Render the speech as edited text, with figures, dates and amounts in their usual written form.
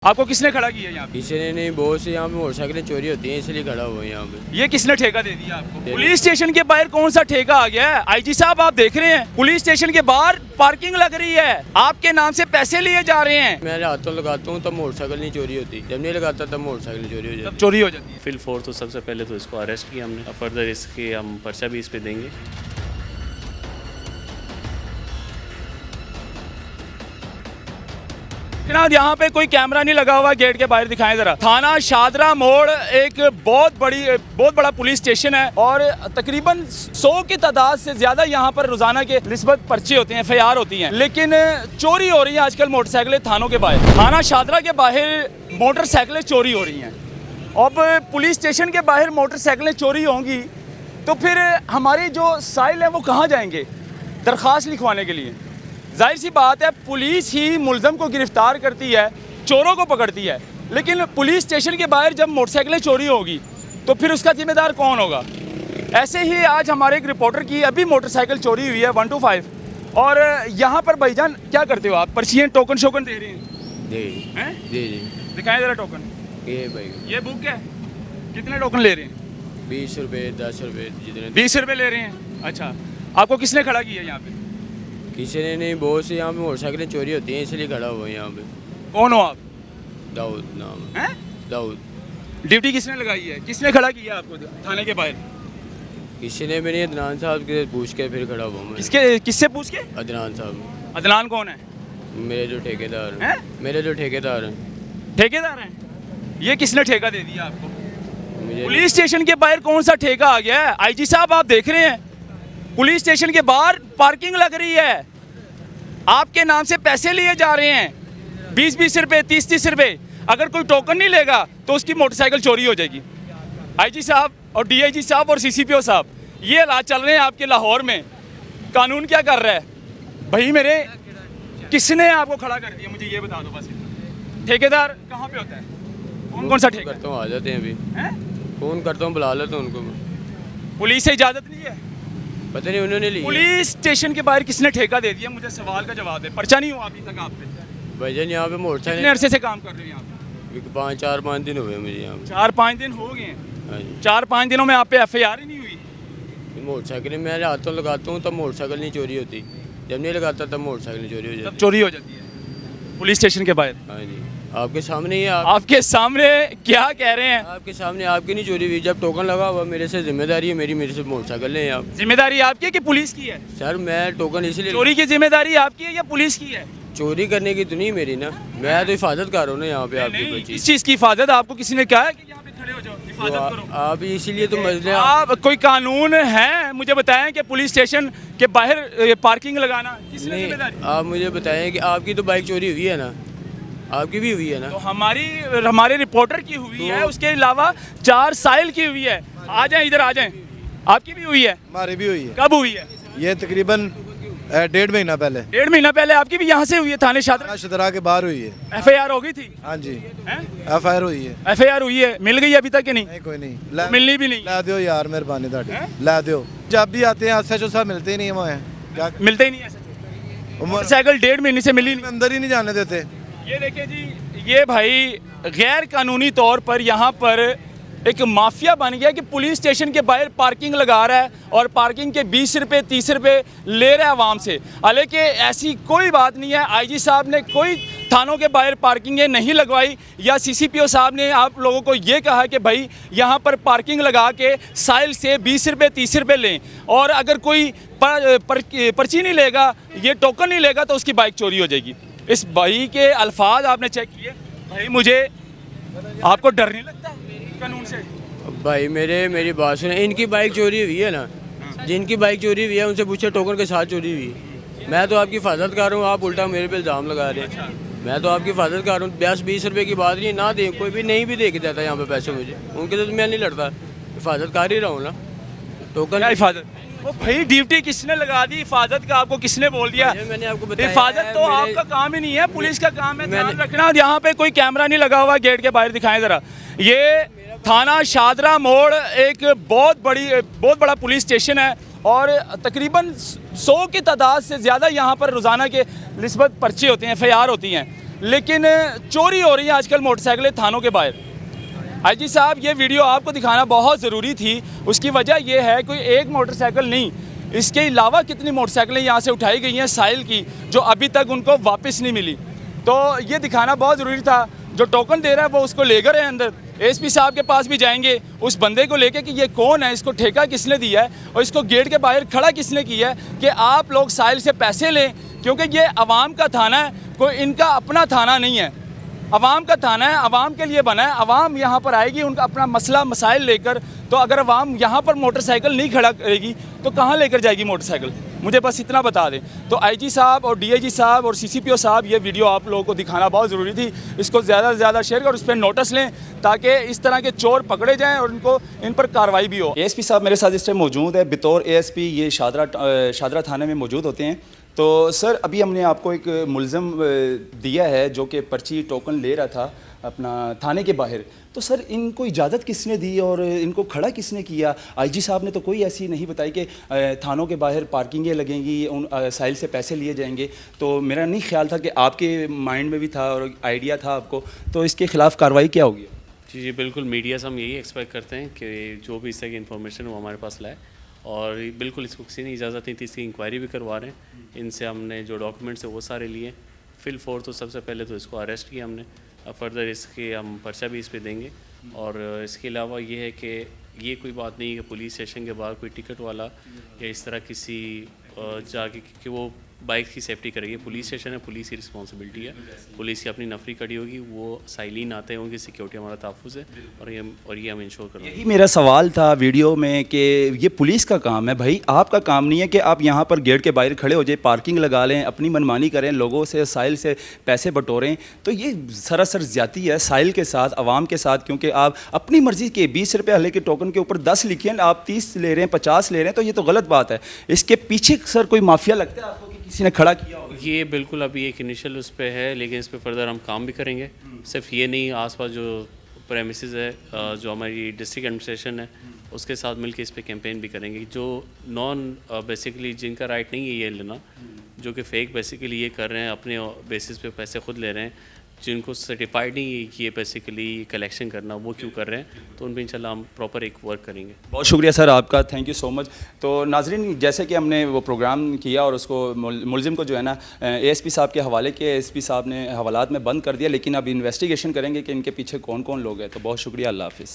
आपको किसने खड़ा किया यहाँ पे? किसी ने नहीं, बहुत से यहाँ पे मोटरसाइकिलें चोरी होती हैं इसलिए खड़ा हुआ है यहाँ पे। ये किसने ठेका दे दिया आपको? पुलिस स्टेशन के बाहर कौन सा ठेका आ गया है? आईजी साहब आप देख रहे हैं पुलिस स्टेशन के बाहर पार्किंग लग रही है, आपके नाम से पैसे लिए जा रहे हैं। मैं हाथों लगाता हूँ तब मोटरसाइकिल नहीं चोरी होती, जब नहीं लगाता तब मोटरसाइकिल चोरी हो जाती। चोरी हो जाती है। फिल 4 तो सबसे पहले तो इसको अरेस्ट किया हमने, फर्दर इसके हम पर्चा भी इस पे देंगे। जनाब यहाँ पे कोई कैमरा नहीं लगा हुआ, गेट के बाहर दिखाएं जरा। थाना शादरा मोड़ एक बहुत बड़ा पुलिस स्टेशन है और तकरीबन 100 की तादाद से ज्यादा यहाँ पर रोजाना के निस्बत पर्चे होते हैं, FIR होती हैं, लेकिन चोरी हो रही है आजकल मोटरसाइकिलें थानों के बाहर। थाना शादरा के बाहर मोटरसाइकिलें चोरी हो रही हैं। अब पुलिस स्टेशन के बाहर मोटरसाइकिलें चोरी होंगी तो फिर हमारी जो साइल है वो कहाँ जाएंगे दरख्वास्त लिखवाने के लिए? जाहिर सी बात है पुलिस ही मुलजम को गिरफ्तार करती है, चोरों को पकड़ती है, लेकिन पुलिस स्टेशन के बाहर जब मोटरसाइकिलें चोरी होगी तो फिर उसका जिम्मेदार कौन होगा? ऐसे ही आज हमारे एक रिपोर्टर की अभी मोटरसाइकिल चोरी हुई है 125। और यहाँ पर भाईजान क्या करते हो आप? पर्चियाँ टोकन शोकन दे रहे हैं? जी जी दिखाएं जरा टोकन। ये भाई ये बुक है, कितने टोकन ले रहे हैं? 20 रुपये 10 रुपये जितने। 20 रुपये ले रहे हैं। अच्छा, आपको किसने खड़ा किया यहाँ पे? किसी ने नहीं, बहुत से यहाँ पे मोटरसाइकिलें चोरी होती हैं इसलिए खड़ा हुआ है यहाँ पे। कौन हो आप? दाऊद नाम है। हैं? दाऊद। ड्यूटी किसने लगाई है? किसने खड़ा किया आपको थाने के बाहर? किसी ने भी नहीं, अदनान साहब के पूछ के फिर खड़ा हुआ मैं। किससे पूछ के? अदनान साहब। अदनान कौन है? मेरे जो ठेकेदार हैं? मेरे जो ठेकेदार हैं। ठेकेदार हैं? ये किसने ठेका दे दिया आपको? मुझे पुलिस स्टेशन के बाहर कौन सा ठेका आ गया है? आईजी साहब आप देख रहे हैं पुलिस स्टेशन के बाहर पार्किंग लग रही है, आपके नाम से पैसे लिए जा रहे हैं 20-20 रुपए 30-30 रुपए। अगर कोई टोकन नहीं लेगा तो उसकी मोटरसाइकिल चोरी हो जाएगी। आईजी साहब और DIG साहब और CCPO साहब, ये हालात चल रहे हैं आपके लाहौर में। कानून क्या कर रहा है भाई? मेरे किसने आपको खड़ा कर दिया, मुझे ये बता दो बस। ठेकेदार कहाँ पे होता है? कौन सा ठेका? करता हूँ, आ जाते हैं अभी। हैं? फ़ोन करता हूँ, बुला लेता हूँ उनको। पुलिस से इजाज़त नहीं है? पता नहीं उन्होंने ली। पुलिस स्टेशन के बाहर किसने ठेका दे दिया? मुझे सवाल का जवाब दे। पर्चा नहीं हुआ अभी तक आप पे? भाईजान यहाँ पे कितने मोटरसाइकिल अरसे से काम कर रहे हो यहाँ पे? 4-5 दिन हुए मुझे यहाँ पे। 4-5 दिन हो गए हैं। हाँ जी। 4-5 दिनों में आप पे FIR ही नहीं हुई? मोटरसाइकिल मैं हाथों लगाता हूँ तब मोटरसाइकिल नहीं चोरी होती, जब नहीं लगाता तब मोटरसाइकिल चोरी हो तब जाती। चोरी हो जाती है पुलिस स्टेशन के बाहर। हाँ जी, आपके सामने ही है। आपके सामने क्या कह रहे हैं? आपके सामने, आपकी नहीं चोरी हुई, जब टोकन लगा हुआ मेरे से जिम्मेदारी है मेरे से मोटरसाइकिल लें आप। जिम्मेदारी आपकी है कि पुलिस की है? सर मैं टोकन इसलिए, चोरी की जिम्मेदारी आपकी है या पुलिस की है? चोरी करने की तो नहीं मेरी ना, मैं तो हिफाजत कर रहा हूँ ना यहाँ पे आपकी नहीं, बच्ची। इस चीज़ की हिफाजत आपको किसी ने कहा है कि यहाँ पे खड़े हो जाओ हिफाजत करो? आप इसीलिए तो मसले आप कोई कानून है मुझे बताएं कि पुलिस स्टेशन के बाहर पार्किंग लगाना किसने नहीं, जिम्मेदारी? आप मुझे बताएं कि आपकी तो बाइक चोरी हुई है ना, आपकी भी हुई है ना। तो हमारे रिपोर्टर की हुई है, उसके अलावा 4 साइल की हुई है। आ जाएं इधर आ जाएं। आपकी भी हुई है? हमारी भी हुई है। कब हुई है? ये तकरीबन 1.5 महीना पहले। 1.5 महीना पहले आपकी भी यहाँ से हुई है थाने शादरा? शदरा के बाहर हुई है। FIR हो गई थी? हाँ जी, हैं? FIR हुई है। FIR हुई है, मिल गई अभी तक कि नहीं? नहीं कोई नहीं, मिलनी भी नहीं? ला दो यार, मेहरबानी हैं? ताड़ी ला दो। जब भी आते हैं SHO साहब मिलते ही नहीं हमें, क्या मिलते ही नहीं ऐसे। मोटरसाइकिल 1.5 महीने से मिली नहीं। अंदर ही नहीं जाने देते। ये देखिए जी, ये भाई गैर कानूनी तौर पर यहाँ पर एक माफिया बन गया कि पुलिस स्टेशन के बाहर पार्किंग लगा रहा है और पार्किंग के 20 रुपये 30 रुपये ले रहा है आवाम से। हालांकि ऐसी कोई बात नहीं है, आईजी साहब ने कोई थानों के बाहर पार्किंगें नहीं लगवाई या CCPO साहब ने आप लोगों को ये कहा कि भाई यहाँ पर पार्किंग लगा के साइल से 20 रुपये 30 रुपये लें, और अगर कोई पर्ची नहीं लेगा, ये टोकन नहीं लेगा तो उसकी बाइक चोरी हो जाएगी। इस भाई के अल्फाज आपने चेक किए भाई, मुझे आपको डर नहीं लगता कानून से? भाई मेरी बात सुने, इनकी बाइक चोरी हुई है ना, जिनकी बाइक चोरी हुई है उनसे पूछे टोकन के साथ चोरी हुई है। मैं तो आपकी हिफाजत कर रहा हूँ, आप उल्टा मेरे पे इल्ज़ाम लगा रहे हैं। मैं तो आपकी हिफाजत कर रहा हूँ। 20 रुपये की बात नहीं, ना दे कोई भी, नहीं भी दे के जाता यहाँ पे पैसे मुझे, उनके तो मैं नहीं लड़ता, हिफाजत कर ही रहा हूँ ना। टोकन हिफाजत वो भाई ड्यूटी किसने लगा दी? हिफाजत का आपको किसने बोल दिया? मैंने आपको बताया, हिफाजत तो आपका काम ही नहीं है, पुलिस का काम है ध्यान रखना। यहाँ पे कोई कैमरा नहीं लगा हुआ, गेट के बाहर दिखाएं जरा। ये थाना शादरा मोड़ एक बहुत बड़ा पुलिस स्टेशन है और तकरीबन 100 की तादाद से ज़्यादा यहाँ पर रोज़ाना के निस्बत पर्चे होते हैं, FIR होती हैं। लेकिन चोरी हो रही है आजकल मोटरसाइकिलें थानों के बाहर। आईजी साहब, ये वीडियो आपको दिखाना बहुत ज़रूरी थी। उसकी वजह यह है कोई एक मोटरसाइकिल नहीं, इसके अलावा कितनी मोटरसाइकिलें यहाँ से उठाई गई हैं साहिल की, जो अभी तक उनको वापस नहीं मिली। तो ये दिखाना बहुत ज़रूरी था। जो टोकन दे रहा है वो उसको ले गए अंदर। एसपी साहब के पास भी जाएंगे उस बंदे को लेके कि ये कौन है, इसको ठेका किसने दिया है और इसको गेट के बाहर खड़ा किसने किया है कि आप लोग साहिल से पैसे लें, क्योंकि ये आवाम का थाना है, कोई इनका अपना थाना नहीं है। अवाम का थाना है, अवाम के लिए बना है। अवाम यहाँ पर आएगी उनका अपना मसला मसाइल लेकर, तो अगर अवाम यहाँ पर मोटरसाइकिल नहीं खड़ा करेगी तो कहाँ लेकर जाएगी मोटरसाइकिल? मुझे बस इतना बता दें। तो आईजी साहब और डीआईजी साहब और सीसीपीओ साहब, ये वीडियो आप लोगों को दिखाना बहुत ज़रूरी थी। इसको ज़्यादा से ज़्यादा शेयर कर, उस पर नोटिस लें ताकि इस तरह के चोर पकड़े जाएँ और इन पर कार्रवाई भी हो। एएसपी साहब मेरे साथ इस टाइम मौजूद है, बतौर एएसपी ये शादरा थाने में मौजूद होते हैं। तो सर, अभी हमने आपको एक मुलज़म दिया है जो कि पर्ची टोकन ले रहा था अपना थाने के बाहर। तो सर, इनको इजाज़त किसने दी और इनको खड़ा किसने किया? आईजी साहब ने तो कोई ऐसी नहीं बताई कि थानों के बाहर पार्किंगें लगेंगी, उन साहिल से पैसे लिए जाएंगे। तो मेरा नहीं ख्याल था कि आपके माइंड में भी था और आइडिया था आपको, तो इसके ख़िलाफ़ कार्रवाई क्या होगी? जी बिल्कुल, मीडिया से हम यही एक्सपेक्ट करते हैं कि जो भी इस तरह की इन्फॉर्मेशन है वो हमारे पास लाए, और बिल्कुल इसको किसी ने इजाज़त नहीं थी, इसकी इंक्वायरी भी करवा रहे हैं। इनसे हमने जो डॉक्यूमेंट्स है वो सारे लिए। फिल फोर तो सबसे पहले तो इसको अरेस्ट किया हमने, अब फर्दर इसके हम पर्चा भी इस पे देंगे। और इसके अलावा ये है कि ये कोई बात नहीं है कि पुलिस स्टेशन के बाहर कोई टिकट वाला या इस तरह किसी जाके कि वो बाइक की सेफ्टी करेगी। पुलिस स्टेशन है, पुलिस की रिस्पॉन्सिबिलिटी है, पुलिस की अपनी नफरी कड़ी होगी, वो साइलिन आते हैं, उनकी सिक्योरिटी हमारा तहफ़्फ़ुज़ है और ये हम इंश्योर कर रहे हैं। यही मेरा सवाल था वीडियो में कि ये पुलिस का काम है भाई, आपका काम नहीं है कि आप यहाँ पर गेट के बाहर खड़े हो जाए, पार्किंग लगा लें, अपनी मनमानी करें, लोगों से साहिल से पैसे बटोरें। तो ये सरासर ज़्यादती है साहिल के साथ, आवाम के साथ, क्योंकि आप अपनी मर्ज़ी के 20 रुपये हले के टोकन के ऊपर 10 लिखिए, आप 30 ले रहे हैं, 50 ले रहे हैं, तो ये तो गलत बात है। इसके पीछे सर कोई माफिया लगता है आपको कि किसी ने खड़ा किया होगा? ये बिल्कुल अभी एक इनिशियल उस पर है, लेकिन इस पर फर्दर हम काम भी करेंगे। सिर्फ ये नहीं, आसपास जो प्रेमिसेस है, जो हमारी डिस्ट्रिक्ट एडमिनिस्ट्रेशन है, उसके साथ मिलकर इस पर कैंपेन भी करेंगे। जो नॉन बेसिकली जिनका राइट नहीं है ये लेना, जो कि फ़ेक बेसिकली ये कर रहे हैं, अपने बेसिस पे पैसे खुद ले रहे हैं, जिनको सर्टिफाइड नहीं है ये बेसिकली कलेक्शन करना, वो क्यों कर रहे हैं, तो उन पर इंशाल्लाह हम प्रॉपर एक वर्क करेंगे। बहुत शुक्रिया सर आपका, थैंक यू सो मच। तो नाजरीन, जैसे कि हमने वो प्रोग्राम किया और उसको मुलजिम को जो है ना एएसपी साहब के हवाले किया, एएसपी साहब ने हवालात में बंद कर दिया, लेकिन अब इन्वेस्टिगेशन करेंगे कि इनके पीछे कौन कौन लोग हैं। तो बहुत शुक्रिया, अल्लाह हाफिज़।